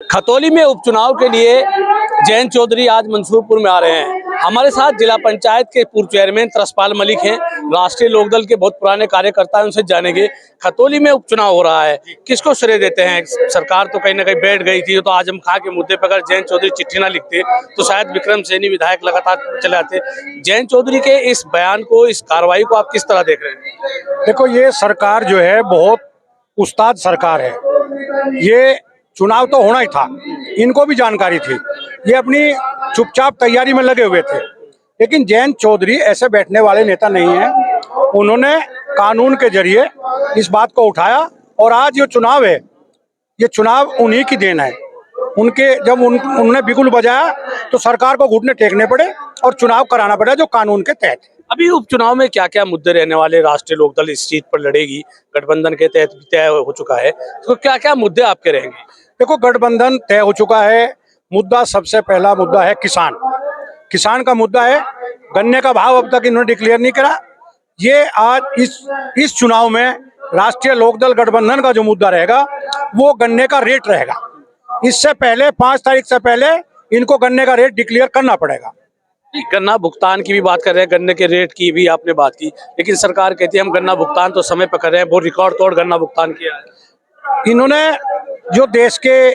खतौली में उपचुनाव के लिए जयंत चौधरी आज मंसूरपुर में आ रहे हैं। हमारे साथ जिला पंचायत के पूर्व चेयरमैन तरसपाल मलिक हैं, राष्ट्रीय लोकदल के बहुत पुराने कार्यकर्ता हैं, उनसे जानेंगे खतौली में उपचुनाव हो रहा है, किसको श्रेय देते हैं। सरकार तो कहीं ना कहीं बैठ गई थी, तो आजम खां के मुद्दे पर अगर जयंत चौधरी चिट्ठी ना लिखते तो शायद विक्रम सैनी विधायक लगातार चले आते। जयंत चौधरी के इस बयान को, इस कार्रवाई को आप किस तरह देख रहे हैं? देखो, ये सरकार जो है बहुत उस्ताद सरकार है। ये चुनाव तो होना ही था, इनको भी जानकारी थी, ये अपनी चुपचाप तैयारी में लगे हुए थे। लेकिन जयंत चौधरी ऐसे बैठने वाले नेता नहीं है। उन्होंने कानून के जरिए इस बात को उठाया और आज ये चुनाव है, ये चुनाव उन्हीं की देन है। उनके जब उन्होंने बिगुल बजाया तो सरकार को घुटने टेकने पड़े और चुनाव कराना पड़ा जो कानून के तहत है। अभी उपचुनाव में क्या क्या मुद्दे रहने वाले? राष्ट्रीय लोकदल इस सीट पर लड़ेगी, गठबंधन के तहत तय हो चुका है, तो क्या क्या मुद्दे आपके रहेंगे? देखो, गठबंधन तय हो चुका है। मुद्दा, सबसे पहला मुद्दा है किसान। किसान का मुद्दा है, गन्ने का भाव अब तक इन्होंने डिक्लेयर नहीं करा। ये आज इस चुनाव में राष्ट्रीय लोकदल गठबंधन का जो मुद्दा रहेगा वो गन्ने का रेट रहेगा। इससे पहले 5 तारीख से पहले इनको गन्ने का रेट डिक्लेयर करना पड़ेगा। गन्ना भुगतान की भी बात कर रहे हैं, गन्ने के रेट की भी आपने बात की, लेकिन सरकार कहती है हम गन्ना भुगतान तो समय पर कर रहे हैं, वो रिकॉर्ड तोड़ गन्ना भुगतान किया है। इन्होंने जो देश के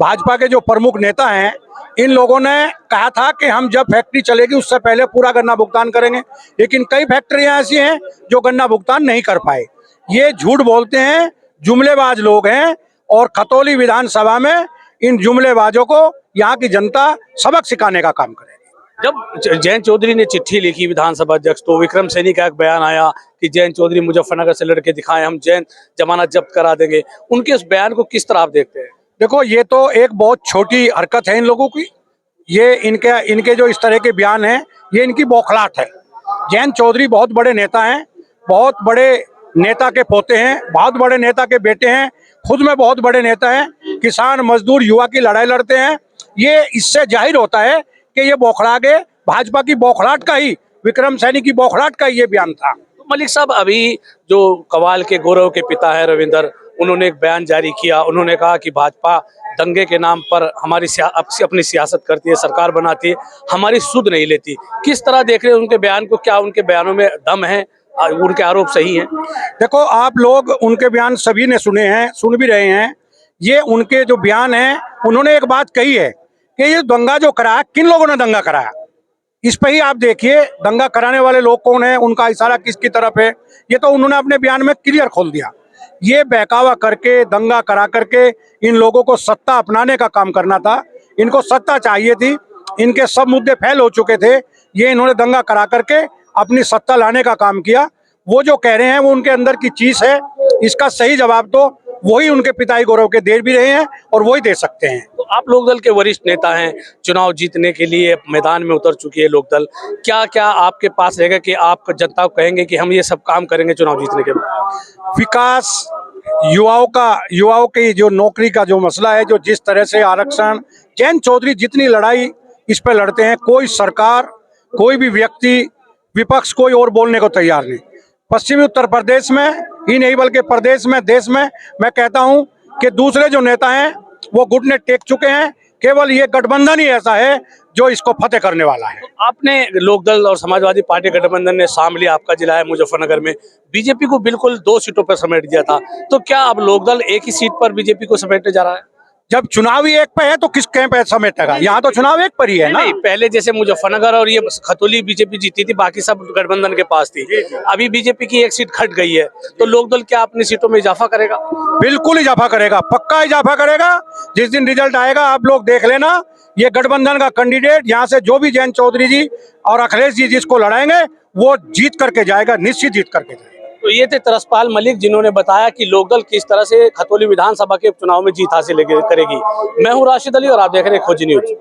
भाजपा के जो प्रमुख नेता हैं, इन लोगों ने कहा था कि हम जब फैक्ट्री चलेगी उससे पहले पूरा गन्ना भुगतान करेंगे, लेकिन कई फैक्ट्रियां ऐसी हैं जो गन्ना भुगतान नहीं कर पाए। ये झूठ बोलते हैं, जुमलेबाज लोग हैं, और खतौली विधानसभा में इन जुमलेबाजों को यहाँ की जनता सबक सिखाने का काम करेगी। जब जयंत चौधरी ने चिट्ठी लिखी विधानसभा अध्यक्ष, तो विक्रम सैनी का एक बयान आया कि जयंत चौधरी मुजफ्फरनगर से लड़के दिखाएं, हम जयंत जमानत जब्त करा देंगे। उनके उस बयान को किस तरह आप देखते हैं? देखो, ये तो एक बहुत छोटी हरकत है इन लोगों की। ये इनके जो इस तरह के बयान हैं, ये इनकी बौखलाहट है। जयंत चौधरी बहुत बड़े नेता हैं, बहुत बड़े नेता के पोते हैं, बहुत बड़े नेता के बेटे हैं, खुद में बहुत बड़े नेता हैं, किसान मजदूर युवा की लड़ाई लड़ते हैं। ये इससे जाहिर होता है कि ये बौखला गए। भाजपा की बौखलाहट का ही, विक्रम सैनी की बौखलाहट का ये बयान था। मलिक साहब, अभी जो कवाल के गौरव के पिता है रविंदर, उन्होंने एक बयान जारी किया। उन्होंने कहा कि भाजपा दंगे के नाम पर हमारी अपनी सियासत करती है, सरकार बनाती है, हमारी सुध नहीं लेती। किस तरह देख रहे हैं उनके बयान को? क्या उनके बयानों में दम है? उनके आरोप सही हैं? देखो, आप लोग उनके बयान सभी ने सुने हैं, सुन भी रहे हैं। ये उनके जो बयान हैं, उन्होंने एक बात कही है कि ये दंगा जो कराया, किन लोगों ने दंगा कराया, इस पर ही आप देखिए दंगा कराने वाले लोग कौन है, उनका इशारा किसकी तरफ है। ये तो उन्होंने अपने बयान में क्लियर खोल दिया। ये बहकावा करके, दंगा करा करके इन लोगों को सत्ता अपनाने का काम करना था। इनको सत्ता चाहिए थी, इनके सब मुद्दे फैल हो चुके थे। ये इन्होंने दंगा करा करके अपनी सत्ता लाने का काम किया। वो जो कह रहे हैं वो उनके अंदर की चीज है। इसका सही जवाब तो वही उनके पिताई गौरव के दे भी रहे हैं और वही दे सकते हैं। तो आप लोकदल के वरिष्ठ नेता हैं, चुनाव जीतने के लिए मैदान में उतर चुकी है लोकदल, क्या क्या आपके पास रहेगा कि आप जनता को कहेंगे कि हम ये सब काम करेंगे चुनाव जीतने के बाद? विकास, युवाओं की जो नौकरी का जो मसला है, जो जिस तरह से आरक्षण, जयंत चौधरी जितनी लड़ाई इस पे लड़ते हैं, कोई सरकार, कोई भी व्यक्ति, विपक्ष कोई और बोलने को तैयार नहीं। पश्चिमी उत्तर प्रदेश में ही नहीं बल्कि प्रदेश में, देश में, मैं कहता हूं कि दूसरे जो नेता हैं वो घुटने टेक चुके हैं। केवल ये गठबंधन ही ऐसा है जो इसको फतेह करने वाला है। आपने लोकदल और समाजवादी पार्टी गठबंधन ने शामिल, आपका जिला है मुजफ्फरनगर में, बीजेपी को बिल्कुल 2 सीटों पर समेट दिया था, तो क्या अब लोकदल एक ही सीट पर बीजेपी को समेटने जा रहा है? जब चुनाव ही एक पे है तो किस कैंप पे समेटेगा? यहाँ तो चुनाव एक पर ही है ना। नहीं, पहले जैसे मुजफ्फरनगर और ये खतौली बीजेपी जीती थी, बाकी सब गठबंधन के पास थी। अभी बीजेपी की एक सीट घट गई है, तो लोकदल क्या अपनी सीटों में इजाफा करेगा? बिल्कुल इजाफा करेगा, पक्का इजाफा करेगा। जिस दिन रिजल्ट आएगा आप लोग देख लेना, ये गठबंधन का कैंडिडेट यहाँ से जो भी जयंत चौधरी जी और अखिलेश जी जिसको लड़ाएंगे वो जीत करके जाएगा, निश्चित जीत करके जाएगा। तो ये थे तरसपाल मलिक, जिन्होंने बताया कि लोकदल किस तरह से खतौली विधानसभा के चुनाव में जीत हासिल करेगी। मैं हूं राशिद अली और आप देख रहे हैं खोजी न्यूज।